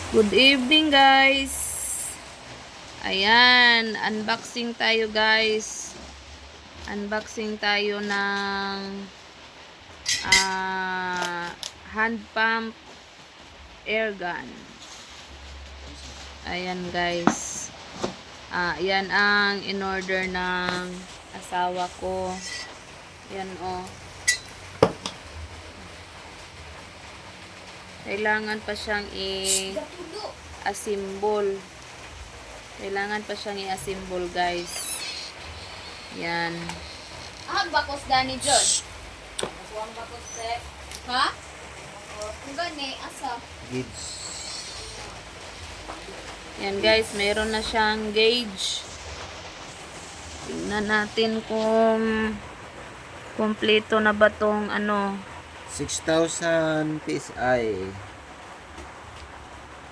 Good evening guys. Ayan, unboxing tayo guys. Unboxing tayo ng hand pump air gun. Ayan guys. Yan ang in-order ng asawa ko. Yan oh. Kailangan pa siyang i-assemble. Kailangan pa siyang i-assemble, guys. Yan. Bakos Dani John. Ang bakos set. Ha? Kung gani, asa? Gids. Yan, guys. Meron na siyang gauge. Tingnan natin kung kompleto na ba tong 6,000 PSI.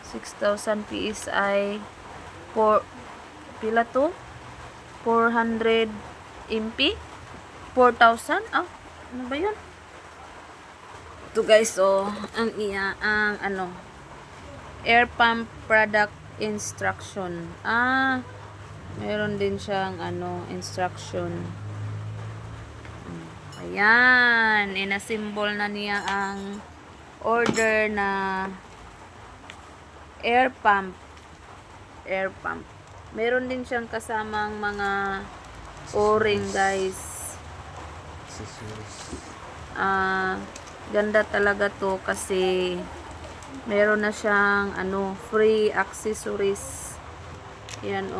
6,000 PSI for pila to? 400 MP? 4,000? Ano ba yun? Ito guys, ang air pump product instruction. Meron din siyang instruction. Ayan, inassemble na niya ang order na air pump. Air pump. Meron din siyang kasamang mga o-ring, guys. Ganda talaga to kasi meron na siyang free accessories. Yan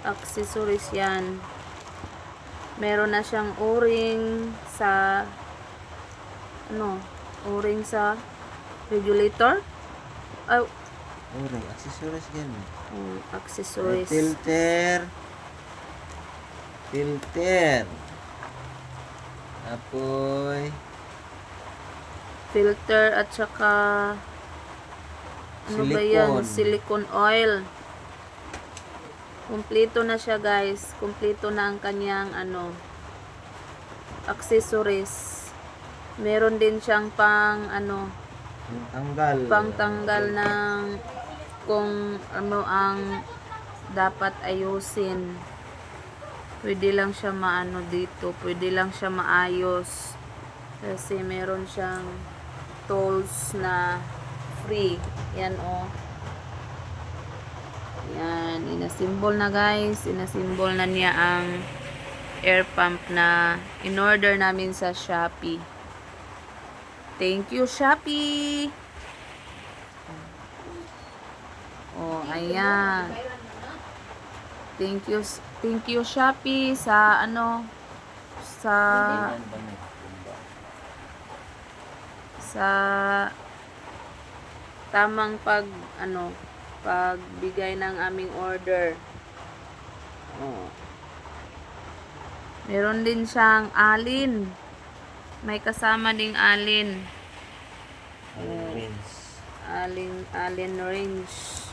accessories yan. Meron na siyang o-ring sa o-ring sa regulator. O-ring, accessories yan. Accessories. Filter. Apoy. Filter at saka ba yan? Silicone oil. Kumpleto na siya, guys. Kumpleto na ang kanyang accessories. Meron din siyang pangtanggal ng kung ang dapat ayusin. Pwede lang siya dito. Pwede lang siya maayos. Kasi meron siyang tools na free. Yan Yan, inassemble na guys. Inassemble na niya ang air pump na in-order namin sa Shopee. Thank you, Shopee! Ayan. Thank you, Shopee sa sa tamang pagbigay ng aming order. Meron din siyang alin. May kasama ding alin. Allen wrench.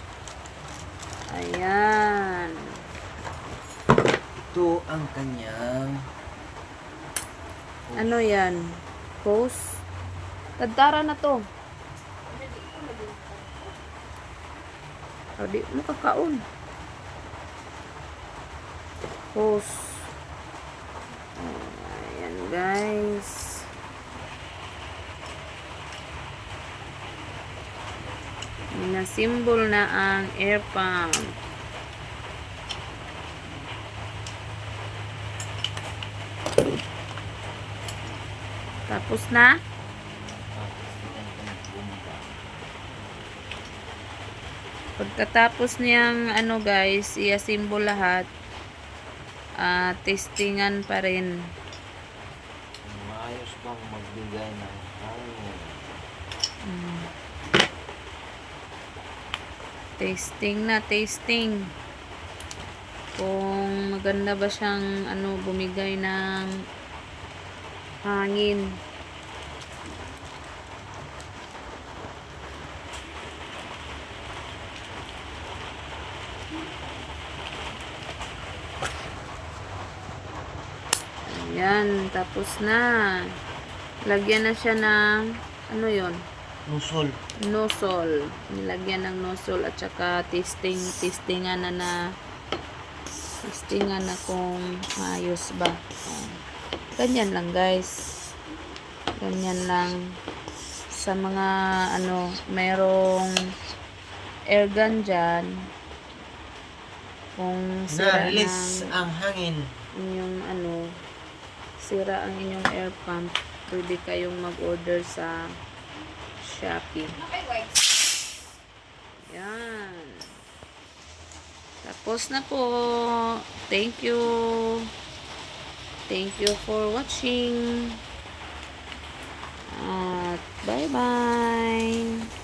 Ayan. Ito ang kanyang Ano yan? Hose? Tadtara na to. Di mo kakaon. Hose. Ayan guys. Inasimbol na ang air pump. Tapos na. Pagkatapos niyang guys, i-assemble lahat, testingan pa rin. maayos bang magbigay ng hangin. Testing kung maganda ba siyang bumigay ng hangin. Ayan, tapos na. Lagyan na siya ng ano yon, Nusol. Nosol. Nilagyan ng nosol at saka testingan na kung maayos ba. Oh. Ganyan lang guys. Ganyan lang. Sa mga mayroong airgun dyan, kung sira Na-release ng ang hangin. inyong sira ang inyong air pump, pwede kayong mag-order sa Shopee. Okay, wait. Yan. Tapos na po. Thank you. Thank you for watching. At bye-bye.